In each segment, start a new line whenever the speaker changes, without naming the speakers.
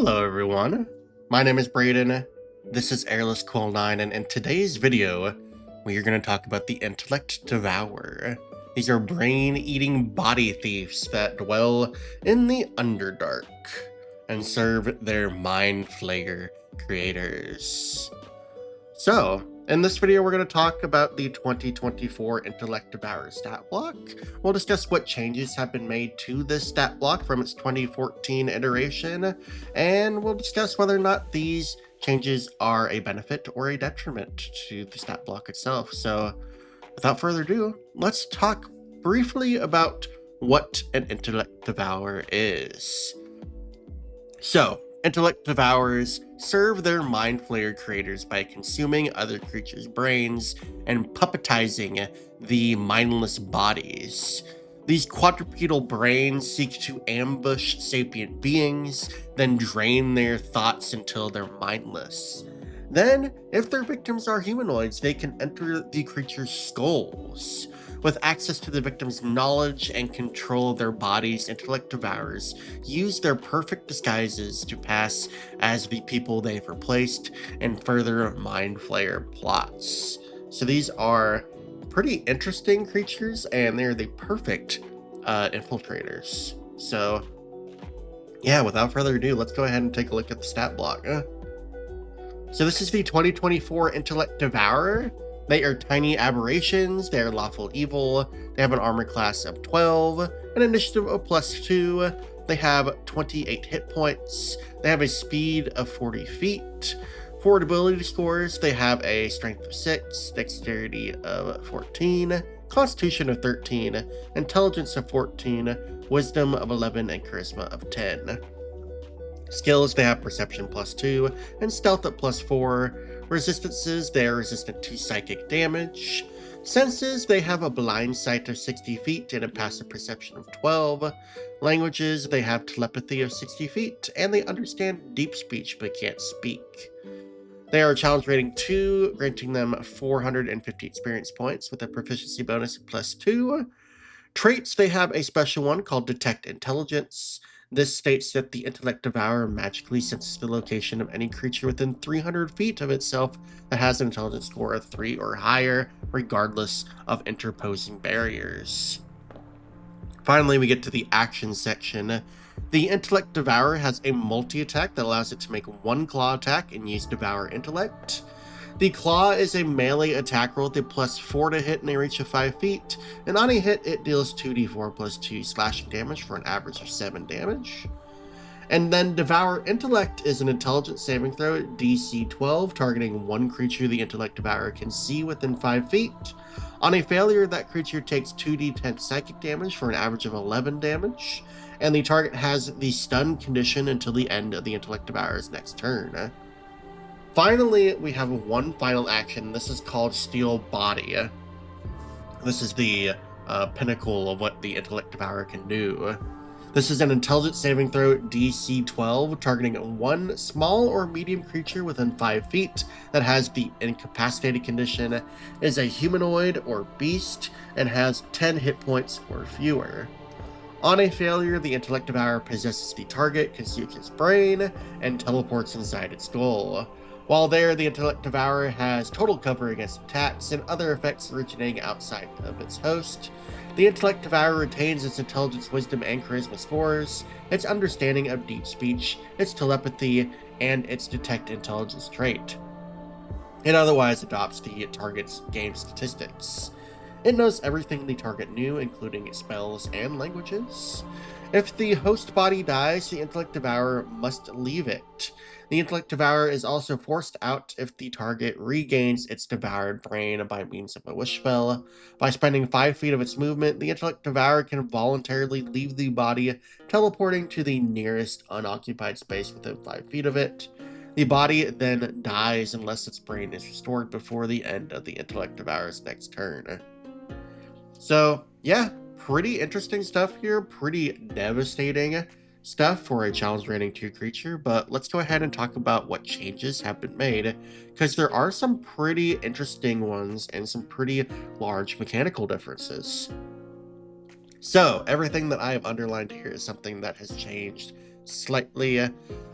Hello everyone, my name is Brayden, this is Airless Quill 9, and in today's video, we are going to talk about the Intellect Devourer. These are brain-eating body thieves that dwell in the Underdark and serve their Mind Flayer creators. So, in this video, we're going to talk about the 2024 Intellect Devourer stat block. We'll discuss what changes have been made to this stat block from its 2014 iteration, and we'll discuss whether or not these changes are a benefit or a detriment to the stat block itself. So, without further ado, let's talk briefly about what an Intellect Devourer is. So, Intellect Devourers serve their Mind Flayer creators by consuming other creatures' brains and puppetizing the mindless bodies. These quadrupedal brains seek to ambush sapient beings, then drain their thoughts until they're mindless. Then, if their victims are humanoids, they can enter the creature's skulls. With access to the victim's knowledge and control of their bodies, Intellect Devourers use their perfect disguises to pass as the people they've replaced and further Mind Flayer plots. So these are pretty interesting creatures, and they're the perfect infiltrators. So yeah, without further ado, let's go ahead and take a look at the stat block. So this is the 2024 Intellect Devourer. They are tiny aberrations, they are lawful evil, they have an armor class of 12, an initiative of +2, they have 28 hit points, they have a speed of 40 feet. For ability scores, they have a strength of 6, dexterity of 14, constitution of 13, intelligence of 14, wisdom of 11, and charisma of 10. Skills, they have perception +2 and stealth at +4. Resistances, they are resistant to psychic damage. Senses, they have a blind sight of 60 feet and a passive perception of 12. Languages, they have telepathy of 60 feet, and they understand deep speech but can't speak. They are challenge rating 2, granting them 450 experience points with a proficiency bonus of +2. Traits, they have a special one called Detect Intelligence. This states that the Intellect Devourer magically senses the location of any creature within 300 feet of itself that has an intelligence score of 3 or higher, regardless of interposing barriers. Finally, we get to the action section. The Intellect Devourer has a multi-attack that allows it to make one claw attack and use Devour Intellect. The claw is a melee attack roll with a +4 to hit in a reach of 5 feet, and on a hit it deals 2d4 +2 slashing damage for an average of 7 damage. And then Devour Intellect is an intelligence saving throw at DC 12, targeting one creature the Intellect Devourer can see within 5 feet. On a failure, that creature takes 2d10 psychic damage for an average of 11 damage, and the target has the stun condition until the end of the Intellect Devourer's next turn. Finally, we have one final action. This is called Steel Body. This is the pinnacle of what the Intellect Devourer can do. This is an intelligence saving throw DC 12, targeting one small or medium creature within 5 feet that has the incapacitated condition, is a humanoid or beast, and has 10 hit points or fewer. On a failure, the Intellect Devourer possesses the target, consumes its brain, and teleports inside its skull. While there, the Intellect Devourer has total cover against attacks and other effects originating outside of its host. The Intellect Devourer retains its intelligence, wisdom, and charisma scores, its understanding of deep speech, its telepathy, and its detect intelligence trait. It otherwise adopts the target's game statistics. It knows everything the target knew, including spells and languages. If the host body dies, the Intellect Devourer must leave it. The Intellect Devourer is also forced out if the target regains its devoured brain by means of a wish spell. By spending 5 feet of its movement, the Intellect Devourer can voluntarily leave the body, teleporting to the nearest unoccupied space within 5 feet of it. The body then dies unless its brain is restored before the end of the Intellect Devourer's next turn. So, yeah, pretty interesting stuff here, pretty devastating stuff for a challenge rating 2 creature, but let's go ahead and talk about what changes have been made, because there are some pretty interesting ones and some pretty large mechanical differences. So everything that I have underlined here is something that has changed slightly.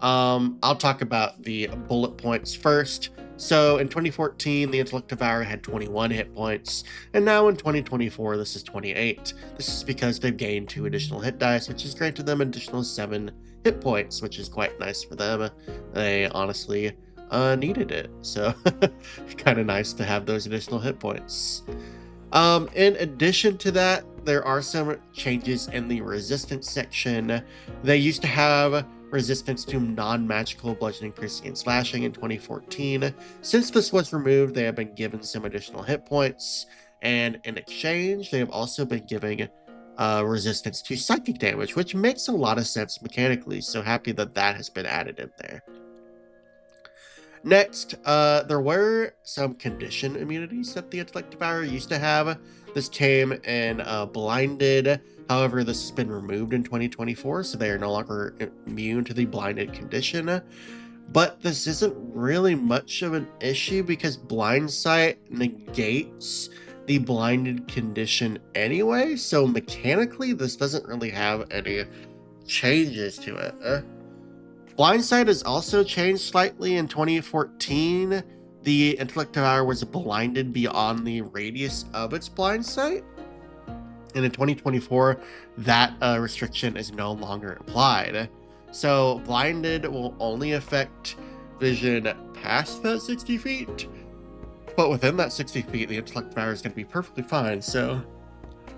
I'll talk about the bullet points first. So in 2014, the Intellect Devourer had 21 hit points, and now in 2024, this is 28. This is because they've gained 2 additional hit dice, which has granted them an additional 7 hit points, which is quite nice for them. They honestly needed it, so kind of nice to have those additional hit points. In addition to that, there are some changes in the resistance section. They used to have resistance to non-magical bludgeoning, piercing, and slashing in 2014. Since this was removed, they have been given some additional hit points, and in exchange, they have also been giving resistance to psychic damage, which makes a lot of sense mechanically, so happy that that has been added in there. Next, there were some condition immunities that the Intellect Devourer used to have. This came in blinded. However, this has been removed in 2024, so they are no longer immune to the blinded condition. But this isn't really much of an issue because blind sight negates the blinded condition anyway, so mechanically this doesn't really have any changes to it. Blind sight has also changed slightly in 2014. The Intellect Devourer was blinded beyond the radius of its blind sight. And in 2024, that restriction is no longer applied. So blinded will only affect vision past that 60 feet. But within that 60 feet, the Intellect Devourer is going to be perfectly fine. So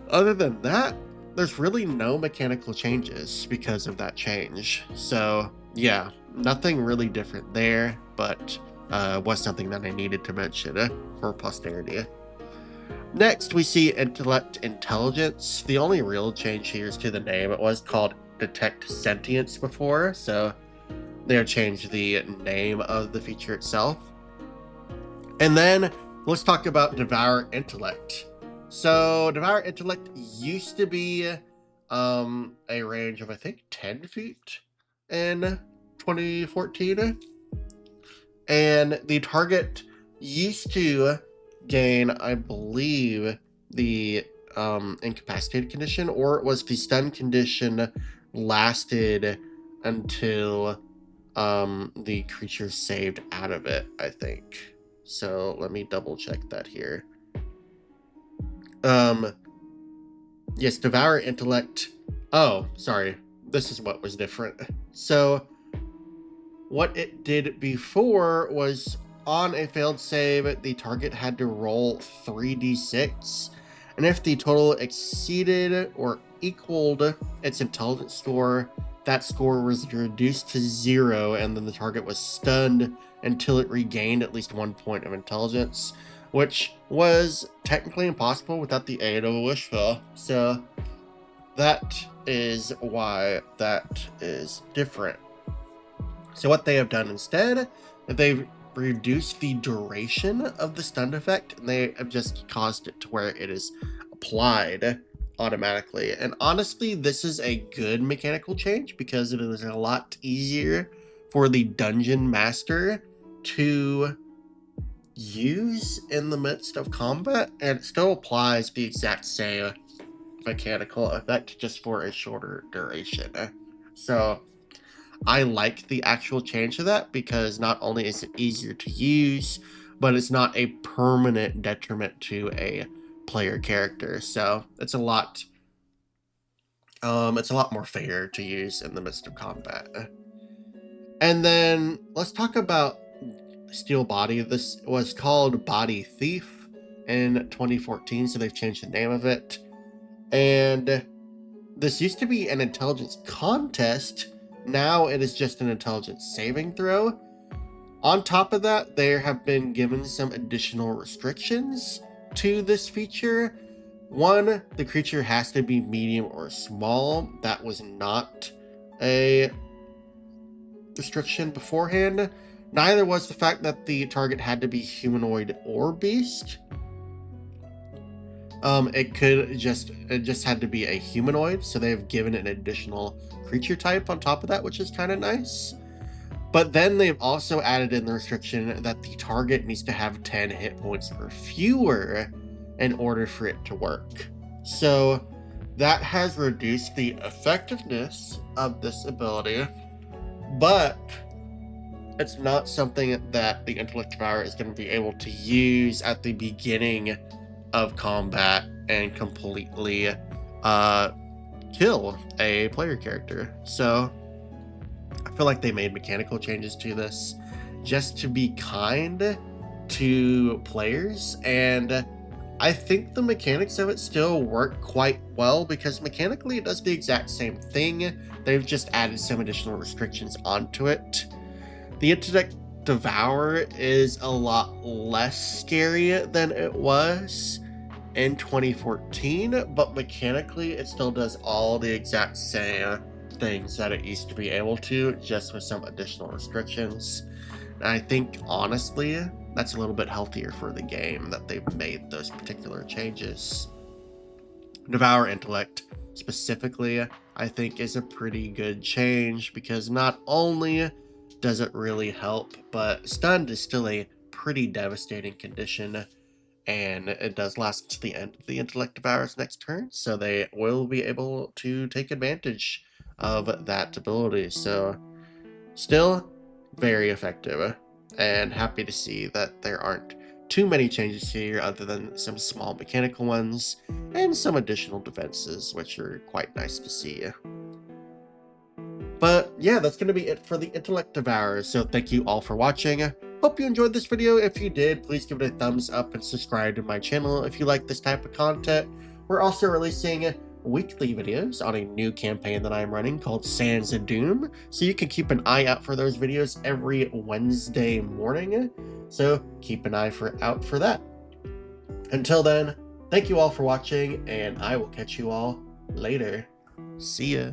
other than that, there's really no mechanical changes because of that change. So yeah, nothing really different there, but was something that I needed to mention for posterity. Next, we see Intellect Intelligence. The only real change here is to the name. It was called Detect Sentience before, so they have changed the name of the feature itself. And then let's talk about Devour Intellect. So Devour Intellect used to be a range of, I think, 10 feet in 2014. And the target used to gain, I believe, the incapacitated condition, or it was the stun condition lasted until the creature saved out of it, I think. So let me double check that here. Yes, Devour Intellect. Oh, sorry. This is what was different. So what it did before was on a failed save, the target had to roll 3d6. And if the total exceeded or equaled its intelligence score, that score was reduced to 0, and then the target was stunned until it regained at least 1 point of intelligence, which was technically impossible without the aid of a wish spell. So that is why that is different. So what they have done instead, they've reduced the duration of the stun effect, and they have just caused it to where it is applied automatically. And honestly, this is a good mechanical change because it is a lot easier for the dungeon master to use in the midst of combat, and it still applies the exact same mechanical effect just for a shorter duration. So I like the actual change to that because not only is it easier to use, but it's not a permanent detriment to a player character. So it's a lot more fair to use in the midst of combat. And then let's talk about Steel Body. This was called Body Thief in 2014, so they've changed the name of it. And this used to be an intelligence contest. Now it is just an intelligence saving throw. On top of that, there have been given some additional restrictions to this feature. One, the creature has to be medium or small. That was not a restriction beforehand. Neither was the fact that the target had to be humanoid or beast. It just had to be a humanoid, so they've given it an additional creature type on top of that, which is kind of nice. But then they've also added in the restriction that the target needs to have 10 hit points or fewer in order for it to work. So That has reduced the effectiveness of this ability, but it's not something that the Intellect Devourer is going to be able to use at the beginning of combat and completely kill a player character. So I feel like they made mechanical changes to this just to be kind to players, and I think the mechanics of it still work quite well because mechanically it does the exact same thing. They've just added some additional restrictions onto it. The Intellect Devourer is a lot less scary than it was in 2014, but mechanically it still does all the exact same things that it used to be able to, just with some additional restrictions. And I think honestly that's a little bit healthier for the game that they've made those particular changes. Devour Intellect specifically, I think, is a pretty good change because not only does it really help, but stunned is still a pretty devastating condition, and it does last to the end of the Intellect Devourer's next turn, so they will be able to take advantage of that ability. So still very effective, and happy to see that there aren't too many changes here other than some small mechanical ones and some additional defenses, which are quite nice to see. But yeah, that's going to be it for the Intellect Devourers, so thank you all for watching. Hope you enjoyed this video. If you did, please give it a thumbs up and subscribe to my channel if you like this type of content. We're also releasing weekly videos on a new campaign that I'm running called Sands of Doom, so you can keep an eye out for those videos every Wednesday morning, so keep an eye out for that. Until then, thank you all for watching, and I will catch you all later. See ya.